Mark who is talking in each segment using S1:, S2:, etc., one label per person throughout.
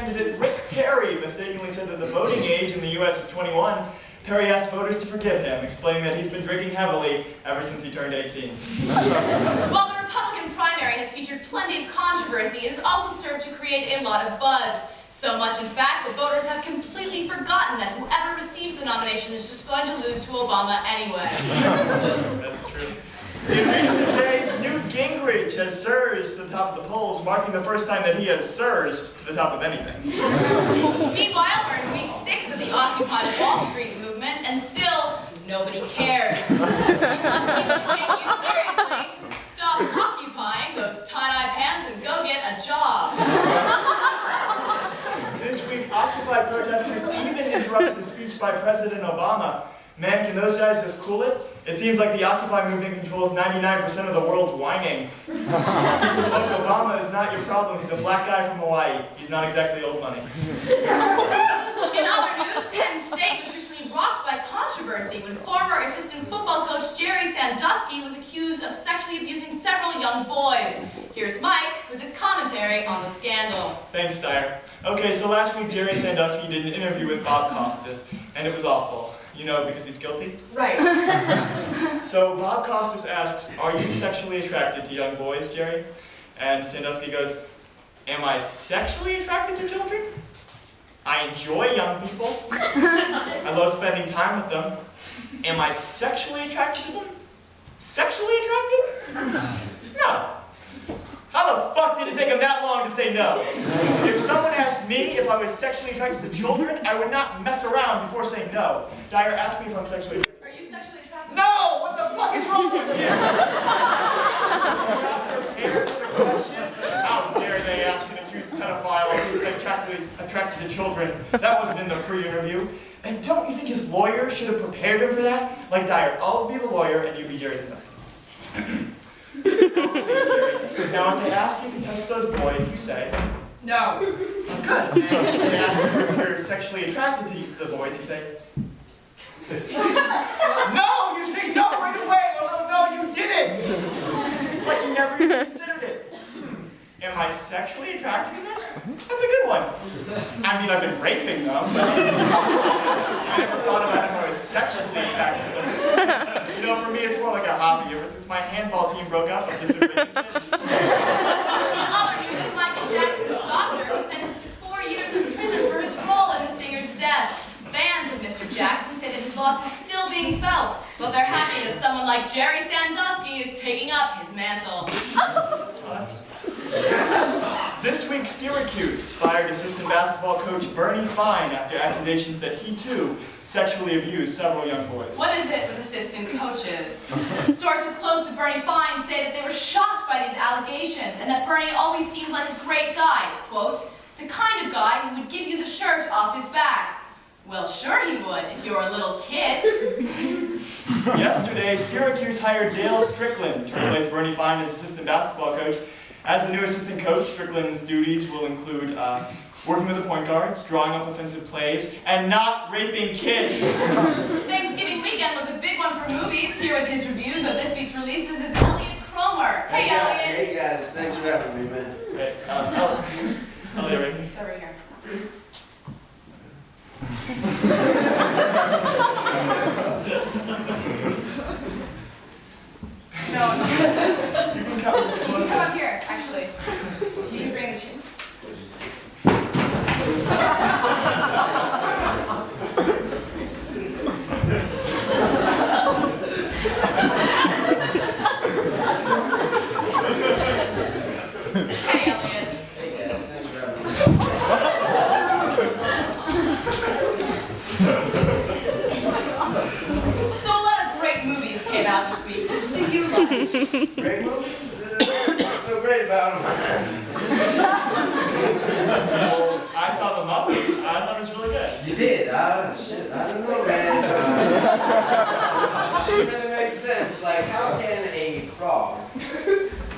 S1: candidate Rick Perry mistakenly said that the voting age in the U.S. is 21, Perry asked voters to forgive him, explaining that he's been drinking heavily ever since he turned 18.
S2: While the Republican primary has featured plenty of controversy, it has also served to create a lot of buzz. So much, in fact, that voters have completely forgotten that whoever receives the nomination is just going to lose to Obama anyway.
S1: That's true. In recent days, Newt Gingrich has surged to the top of the polls, marking the first time that he has surged to the top of anything.
S2: Meanwhile, we're in week 6 of the Occupy Wall Street movement, and still, nobody cares. People take you seriously. Stop occupying those tie-dye pants and go get a job.
S1: This week, Occupy protesters even interrupted a speech by President Obama. Man, can those guys just cool it? It seems like the Occupy movement controls 99% of the world's whining. Look, Obama is not your problem. He's a black guy from Hawaii. He's not exactly old money.
S2: In other news, Penn State was recently rocked by controversy when former assistant football coach Jerry Sandusky was accused of sexually abusing several young boys. Here's Mike with his commentary on the scandal.
S1: Thanks, Dyer. Okay, so last week Jerry Sandusky did an interview with Bob Costas, and it was awful. You know, because he's guilty?
S2: Right.
S1: So Bob Costas asks, are you sexually attracted to young boys, Jerry? And Sandusky goes, am I sexually attracted to children? I enjoy young people. I love spending time with them. Am I sexually attracted to them? Sexually attracted? No. How the fuck did it take him that long to say no? If someone asked me if I was sexually attracted to children, I would not mess around before saying no. Dyer, ask me if I'm sexually attracted.
S2: Are you sexually attracted?
S1: No! What the fuck is wrong with you? You're not prepared for the question? How dare they ask an accused pedophile if he's sexually attracted to children? That wasn't in the pre-interview. And don't you think his lawyer should have prepared him for that? Like, Dyer, I'll be the lawyer and you be Jerry Sandusky. Now, if they ask you if you touched those boys, you say,
S2: no.
S1: Good. And if they ask you if you're sexually attracted to the boys, you say, no! You say no right away! Oh, no, you didn't! It's like you never even considered it. Am I sexually attracted to them? That's a good one. I mean, I've been raping them, but I never thought about if I was sexually attracted to them. You know, for me, it's more like a hobby. Ever since my handball team broke up, I've just been raping kids.
S2: In other news, Michael Jackson's doctor was sentenced to 4 years in prison for his role in the singer's death. Fans of Mr. Jackson say that his loss is still being felt, but they're happy that someone like Jerry Sandusky is taking up his mantle.
S1: This week, Syracuse fired assistant basketball coach Bernie Fine after accusations that he, too, sexually abused several young boys.
S2: What is it with assistant coaches? Sources close to Bernie Fine say that they were shocked by these allegations and that Bernie always seemed like a great guy, quote, the kind of guy who would give you the shirt off his back. Well, sure he would, if you were a little kid.
S1: Yesterday, Syracuse hired Dale Strickland to replace Bernie Fine as assistant basketball coach. As the new assistant coach, Strickland's duties will include working with the point guards, drawing up offensive plays, and not raping kids.
S2: Thanksgiving weekend was a big one for movies. Here with his reviews of this week's releases is Elliot Cromer. Hey, Elliot.
S3: Hey guys, thanks for having me, man.
S1: Right. Elliot, right here.
S2: It's over here. No.
S1: You can come
S2: You can
S1: closer.
S2: come up here, actually. You can bring the chair. Hey, Elliot.
S3: Hey guys, thanks for having me.
S2: So a lot of great movies came out this week. Which do you like?
S3: Great movies? What's so great about them?
S1: Well, I saw the Muppets. I thought it was really good.
S3: You did? Shit, I don't know, man. It really makes sense. Like, how can a frog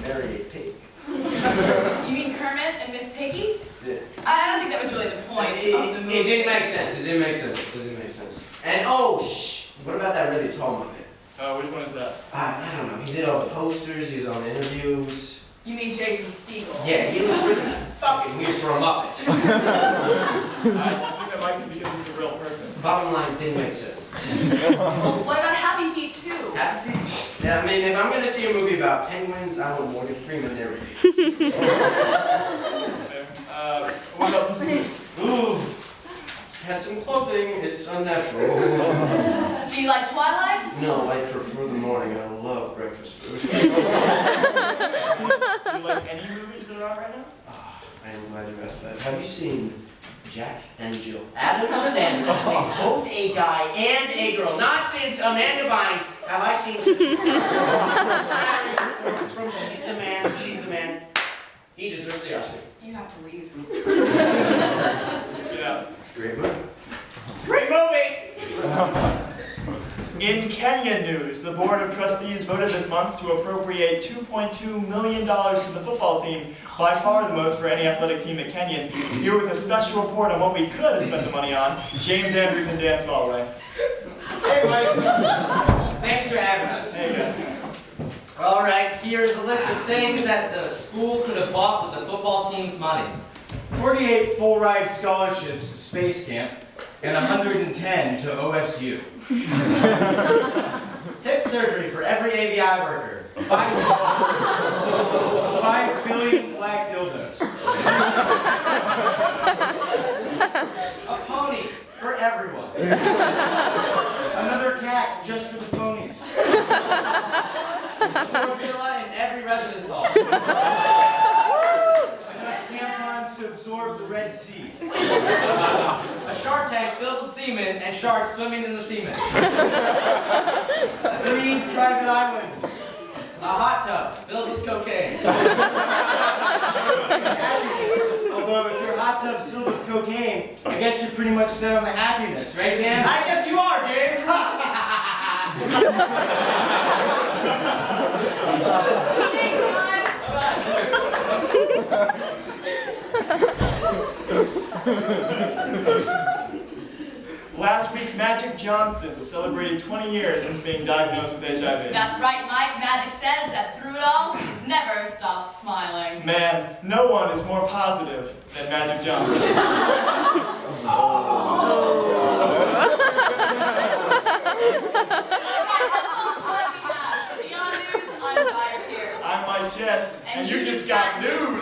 S3: marry a pig?
S2: You mean Kermit and Miss Piggy?
S3: Yeah.
S2: I don't think that was really the point of the movie.
S3: It didn't make sense. It didn't make sense. It didn't make sense. And what about that really tall Muppet?
S1: Which one is that?
S3: I don't know. He did all the posters. He was on interviews.
S2: You mean Jason Segel?
S3: Yeah, he looks really fucking weird for a Muppet.
S1: think that might be because he's a real person.
S3: Bottom line, didn't make sense.
S2: Well, what about Happy Feet too?
S3: Happy Feet? Yeah, I mean, if I'm gonna see a movie about penguins, I want Morgan Freeman narrating.
S1: That's fair. What about Puss in Boots?
S3: Ooh, handsome clothing, it's unnatural.
S2: Do you like Twilight?
S3: No, I prefer the morning. I love breakfast food.
S1: Do you like any movies that are out right now?
S3: I am glad you asked that. Have you seen Jack and Jill?
S4: Adam Sandler plays both a guy and a girl. Not since Amanda Bynes have I seen such a performance from She's the Man, She's the Man. He deserves the Oscar.
S2: You have to leave.
S1: Yeah.
S3: It's a great movie.
S4: Great movie!
S1: In Kenya news, the Board of Trustees voted this month to appropriate $2.2 million to the football team, by far the most for any athletic team at Kenyon. Here with a special report on what we could have spent the money on, James Andrews and Dan Solway.
S4: Hey, Mike. Thanks for having us.
S1: Hey guys.
S4: All right, here's a list of things that the school could have bought with the football team's money.
S5: 48 full-ride scholarships to Space Camp and 110 to OSU.
S4: Hip surgery for every ABI worker.
S5: 5 billion black dildos.
S4: A pony for everyone.
S5: Another cat just for the ponies.
S4: Gorilla in every residence hall.
S5: Enough tampons to absorb the Red Sea.
S4: A shark tank filled with semen and sharks swimming in the semen.
S5: 3 private islands.
S4: A hot tub filled with cocaine.
S5: Although if your hot tub's filled with cocaine, I guess you're pretty much set on the happiness, right, Dan?
S4: I guess you are, James.
S1: Last week, Magic Johnson celebrated 20 years since being diagnosed with HIV.
S2: That's right, Mike. Magic says that through it all, he's never stopped smiling.
S1: Man, no one is more positive than Magic Johnson.
S2: Alright, that's all the time we have. Beyond news, I'm Dire Tears.
S1: I'm Mike Jest, and you just got news.